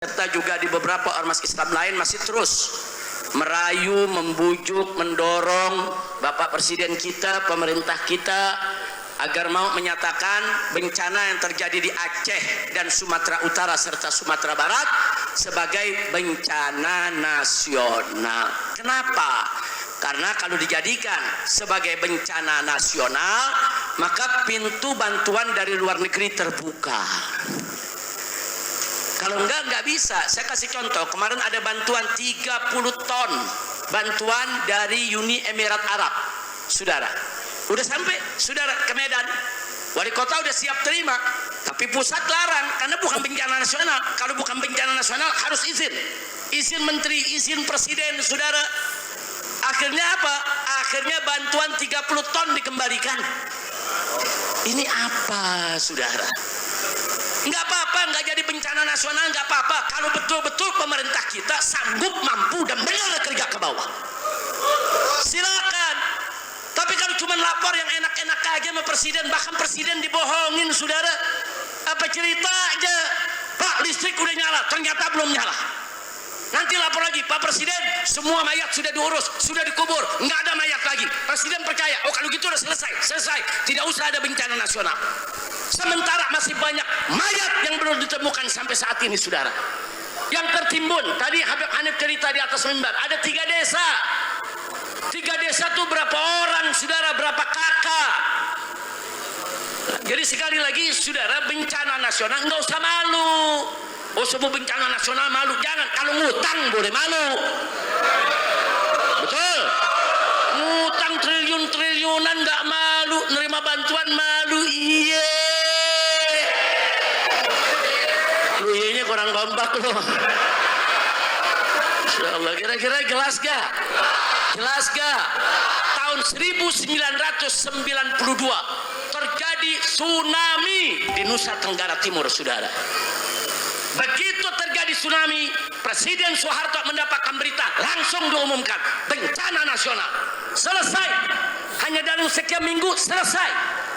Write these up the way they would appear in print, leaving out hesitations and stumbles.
serta juga di beberapa ormas Islam lain masih terus merayu, membujuk, mendorong Bapak Presiden kita, pemerintah kita agar mau menyatakan bencana yang terjadi di Aceh dan Sumatera Utara serta Sumatera Barat sebagai bencana nasional. Kenapa? Karena kalau dijadikan sebagai bencana nasional, maka pintu bantuan dari luar negeri terbuka. Kalau enggak bisa. Saya kasih contoh, kemarin ada bantuan 30 ton bantuan dari Uni Emirat Arab, saudara. Udah sampai, saudara, ke Medan. Wali kota udah siap terima, tapi pusat larang karena bukan bencana nasional. Kalau bukan bencana nasional harus izin menteri, izin presiden, saudara. Akhirnya apa? Akhirnya bantuan 30 ton dikembalikan. Ini apa, saudara? Enggak apa-apa, enggak jadi bencana nasional, enggak apa-apa kalau betul-betul pemerintah kita sanggup, mampu dan benar kerja ke bawah. Silakan. Tapi kalau cuma lapor yang enak-enak aja sama presiden, bahkan presiden dibohongin, saudara. Apa cerita aja, Pak, listrik udah nyala, ternyata belum nyala. Nanti lapor lagi, Pak Presiden, semua mayat sudah diurus, sudah dikubur, nggak ada mayat lagi. Presiden percaya, oh kalau gitu udah selesai, tidak usah ada bencana nasional. Sementara masih banyak mayat yang belum ditemukan sampai saat ini, saudara. Yang tertimbun, tadi Habib Hanif cerita di atas mimbar, ada 3 desa. 3 desa tuh berapa orang, saudara, berapa kakak. Jadi sekali lagi, saudara, bencana nasional nggak usah malu. Oh, semua bencana nasional malu, jangan. Kalau ngutang boleh malu, betul. Ngutang triliun-triliunan nggak malu, nerima bantuan malu, iya. Lu iya kurang kompak loh. Insyaallah, kira-kira jelas gak? Jelas gak? Tahun 1992 terjadi tsunami di Nusa Tenggara Timur, saudara. Begitu terjadi tsunami, Presiden Soeharto mendapatkan berita, langsung diumumkan bencana nasional. Selesai, hanya dalam sekian minggu selesai.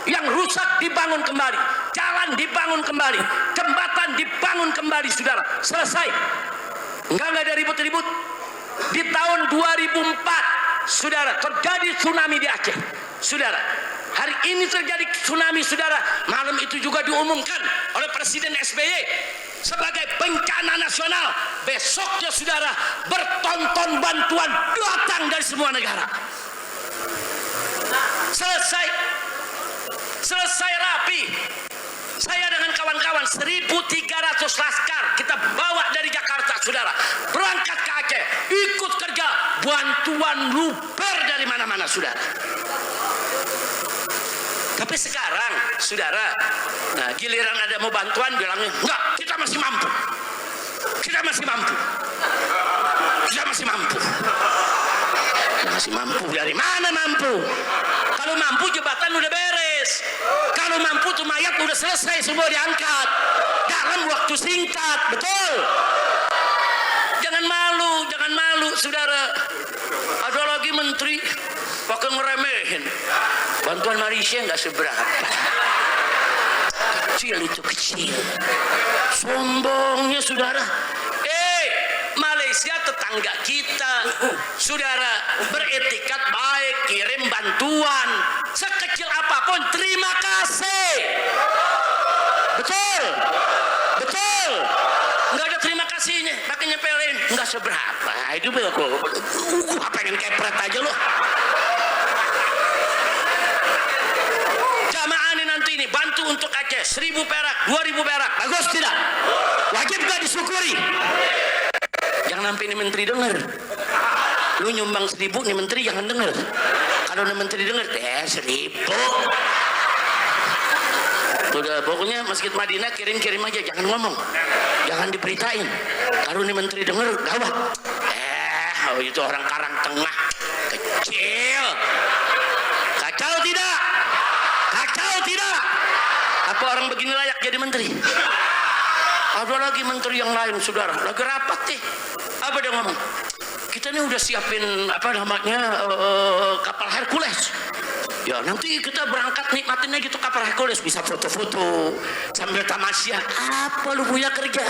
Yang rusak dibangun kembali, jalan dibangun kembali, jembatan dibangun kembali, saudara. Selesai. Enggak ada ribut-ribut. Di tahun 2004, saudara, terjadi tsunami di Aceh, saudara. Hari ini terjadi tsunami, saudara. Malam itu juga diumumkan oleh Presiden SBY sebagai bencana nasional. Besoknya, saudara, bertonton bantuan datang dari semua negara. Selesai rapi. Saya dengan kawan-kawan 1.300 laskar kita bawa dari Jakarta, saudara, berangkat ke Aceh, ikut kerja, bantuan luber dari mana-mana, saudara. Tapi sekarang, saudara, nah giliran ada mau bantuan bilangnya enggak, kita masih mampu. Kita masih mampu. Kita masih mampu. Kita masih mampu. Dari mana mampu? Kalau mampu jembatan udah beres. Kalau mampu tuh mayat udah selesai semua diangkat dalam waktu singkat, betul. Jangan malu, saudara. Ada lagi menteri pakai ngeremehin. Bantuan Malaysia nggak seberapa. Kecil. Sombongnya, saudara. Malaysia tetangga kita, saudara, beretikat baik, kirim bantuan sekecil apapun, terima kasih. Betul. Nggak ada terima kasihnya, pakai nyepelin, nggak seberapa. Itu pengen kepret aja loh. Jamaah ini nanti ini bantu untuk Aceh 1.000 perak, 2.000 perak, bagus tidak? Wajib gak disyukuri? Jangan sampai ini menteri dengar. Lu nyumbang 1.000, nih menteri jangan dengar. Kalau nih menteri dengar, 1.000. Udah, pokoknya Masjid Madinah kirim aja, jangan ngomong, jangan diberitain. Kalau nih menteri dengar, gawat. Itu orang Karang Tengah, kecil. Kacau tidak? Apa orang begini layak jadi menteri? Ada lagi menteri yang lain, saudara, lagi rapat nih. Apa dia ngomong? Kita ini udah siapin kapal Hercules. Ya nanti kita berangkat nikmatin aja tuh kapal Hercules, bisa foto-foto sambil tamasya. Apa lu punya kerja?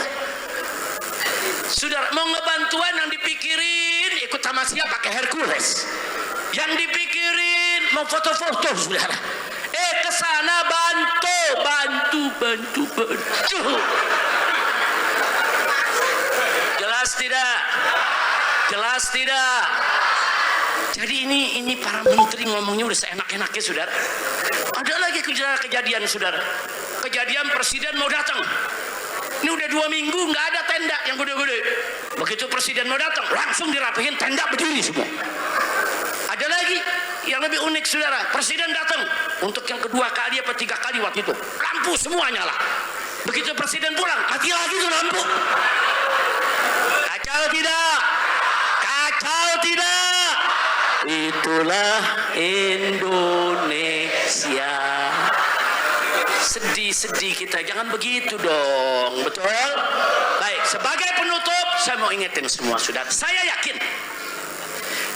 Saudara, mau ngebantuan yang dipikirin ikut tamasya pakai Hercules. Yang dipikirin mau foto-foto, saudara. Kesana bantu. Jelas tidak? Jelas tidak? Jadi ini para menteri ngomongnya udah seenak-enaknya, saudara. Ada lagi kejadian, saudara. Kejadian presiden mau datang. Ini udah 2 minggu nggak ada tenda yang gede-gede. Begitu presiden mau datang, langsung dirapihin, tenda berdiri semua. Ada lagi yang lebih unik, saudara. Presiden datang untuk yang kedua kali apa 3 kali waktu itu, lampu semua nyala. Begitu presiden pulang, mati lagi tuh lampu. Kacau tidak? Kacau tidak? Itulah Indonesia. Sedih kita, jangan begitu dong, betul? Baik, sebagai penutup saya mau ingetin semua, saudara. Saya yakin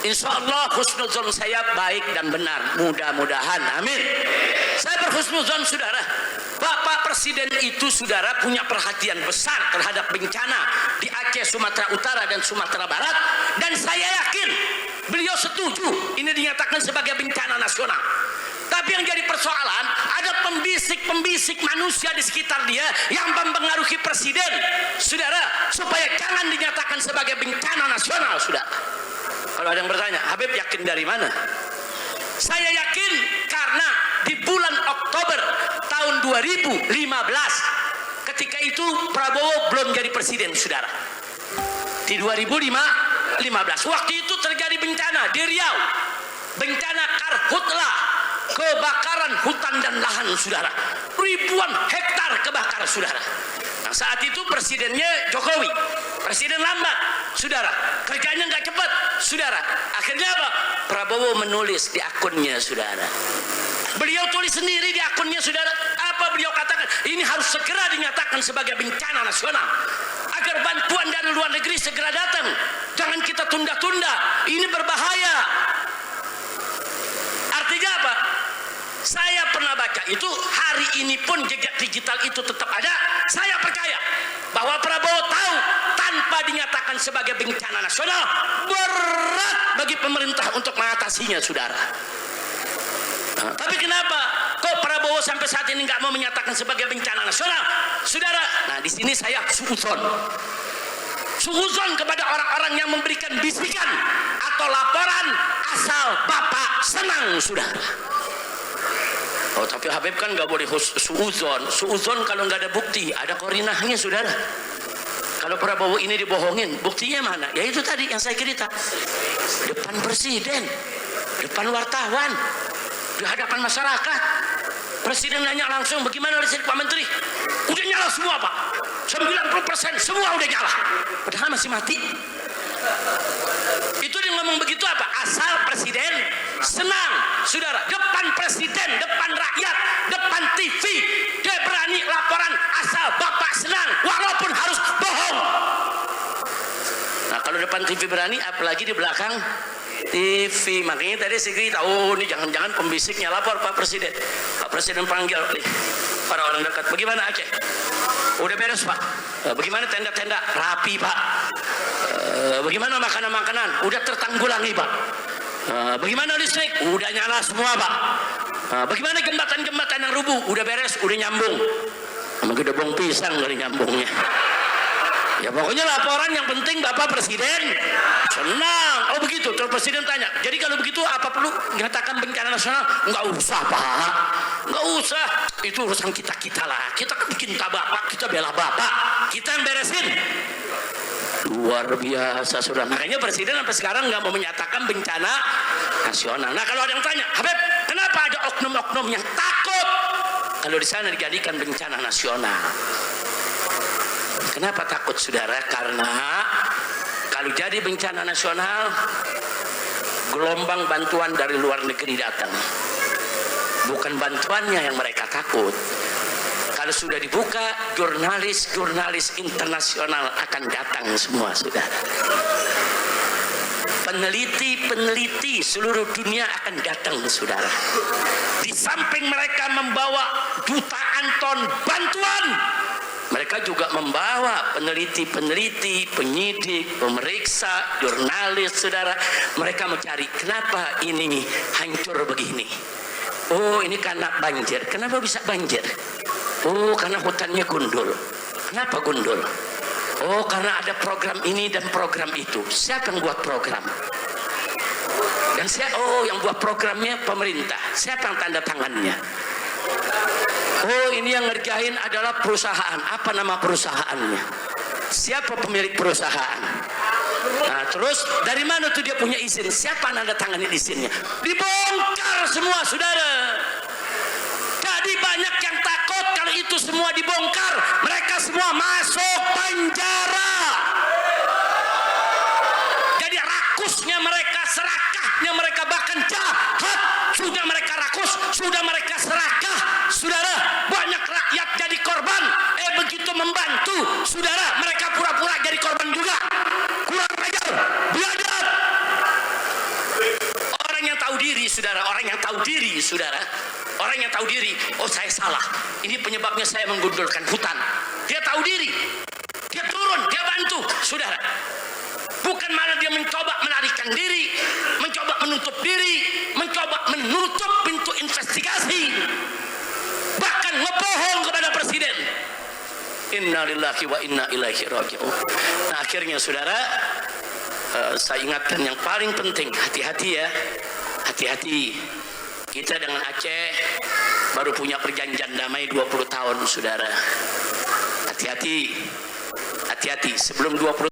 insya Allah husnuzon saya baik dan benar, mudah-mudahan, amin. Saya berhusnuzon, saudara. Bapak Presiden itu, saudara, punya perhatian besar terhadap bencana di Aceh, Sumatera Utara dan Sumatera Barat, dan saya yakin beliau setuju ini dinyatakan sebagai bencana nasional. Tapi yang jadi persoalan, ada pembisik-pembisik manusia di sekitar dia yang mempengaruhi presiden, saudara, supaya jangan dinyatakan sebagai bencana nasional, saudara. Kalau ada yang bertanya, Habib yakin dari mana? Saya yakin karena di bulan Oktober tahun 2015, ketika itu Prabowo belum jadi presiden, saudara. Di 2015, waktu itu terjadi bencana di Riau, bencana karhutlah, kebakaran hutan dan lahan, saudara. Ribuan hektar kebakar, saudara. Nah, saat itu presidennya Jokowi, presiden lambat, saudara. Kerjanya nggak cepat, saudara. Akhirnya apa? Prabowo menulis di akunnya, saudara. Beliau tulis sendiri di akunnya, saudara. Apa beliau katakan? Ini harus segera dinyatakan sebagai bencana nasional agar bantuan dari luar negeri segera datang. Jangan kita tunda-tunda. Ini berbahaya. Artinya apa? Saya pernah baca itu, hari ini pun jejak digital itu tetap ada. Saya percaya bahwa Prabowo tahu tanpa dinyatakan sebagai bencana nasional berat bagi pemerintah untuk mengatasinya, saudara. Nah, tapi kenapa kok Prabowo sampai saat ini nggak mau menyatakan sebagai bencana nasional, saudara? Nah, di sini saya suuzon kepada orang-orang yang memberikan bisikan atau laporan asal Bapak senang, saudara. Oh, tapi Habib kan nggak boleh suuzon kalau nggak ada bukti, ada korinahnya, saudara. Kalau Prabowo ini dibohongin, buktinya mana? Ya itu tadi yang saya cerita, depan presiden, depan wartawan, di hadapan masyarakat. Presiden nanya langsung, bagaimana listrik Pak Menteri? Udah nyala semua, Pak. 90% semua udah nyala, padahal masih mati. Itu dia ngomong begitu apa? Asal presiden senang, saudara. Depan presiden, depan rakyat, depan TV, dia berani laporan asal Bapak senang, walaupun harus bohong. Nah, kalau depan TV berani, apalagi di belakang TV. Makanya tadi saya kira, oh ini jangan-jangan pembisiknya lapor Pak Presiden. Pak Presiden panggil nih para orang dekat. Bagaimana Aceh? Udah beres, Pak. Bagaimana tenda-tenda? Rapi, Pak. Bagaimana makanan-makanan? Udah tertanggulangi, Pak. Bagaimana listrik? Udah nyala semua, Pak. Bagaimana jembatan-jembatan yang rubuh? Udah beres, udah nyambung. Sama gedebong pisang dari nyambungnya. Ya pokoknya laporan yang penting Bapak Presiden senang. Oh begitu. Terus Presiden tanya, jadi kalau begitu apa perlu nyatakan bencana nasional? Nggak usah, Pak. Nggak usah. Itu urusan kita lah. Kita kan cinta Bapak, kita bela Bapak, kita yang beresin. Luar biasa, saudara. Makanya Presiden sampai sekarang nggak mau menyatakan bencana nasional. Nah, kalau ada yang tanya, Habib, kenapa ada oknum-oknum yang takut kalau di sana dijadikan bencana nasional? Kenapa takut, saudara? Karena kalau jadi bencana nasional, gelombang bantuan dari luar negeri datang. Bukan bantuannya yang mereka takut. Kalau sudah dibuka, jurnalis internasional akan datang semua, saudara. Peneliti seluruh dunia akan datang, saudara. Di samping mereka membawa jutaan ton bantuan, Mereka juga membawa peneliti-peneliti, penyidik, pemeriksa, jurnalis, saudara. Mereka mencari kenapa ini hancur begini. Oh, ini karena banjir. Kenapa bisa banjir? Oh, karena hutannya gundul. Kenapa gundul? Oh, karena ada program ini dan program itu. Siapa yang buat program? Dan oh, yang buat programnya pemerintah. Siapa yang tanda tangannya? Oh, ini yang ngerjain adalah perusahaan. Apa nama perusahaannya? Siapa pemilik perusahaan? Nah, terus dari mana tuh dia punya izin? Siapa nanda tanganin izinnya? Dibongkar semua, saudara. Jadi banyak yang takut kalau itu semua dibongkar. Mereka semua masuk penjara. Jadi rakusnya mereka, serakahnya mereka, bahkan jahat. Sudah mereka rakus, sudah mereka serakah. Saudara, banyak rakyat jadi korban. Begitu membantu, saudara, mereka pura-pura jadi korban juga. Kurang ajar, biadab. Orang yang tahu diri, saudara, orang yang tahu diri, saudara, orang yang tahu diri, oh saya salah, ini penyebabnya saya menggundulkan hutan. Dia tahu diri, dia turun, dia bantu, saudara. Bukan malah dia mencoba melarikan diri, mencoba menutup diri, mencoba menutup pintu investigasi, bahkan ngebohong kepada presiden. Innalillahi wa inna ilaihi raji'un. Nah, akhirnya saudara, saya ingatkan yang paling penting, hati-hati ya, hati-hati. Kita dengan Aceh baru punya perjanjian damai 20 tahun, saudara. Hati-hati, hati-hati. Sebelum 20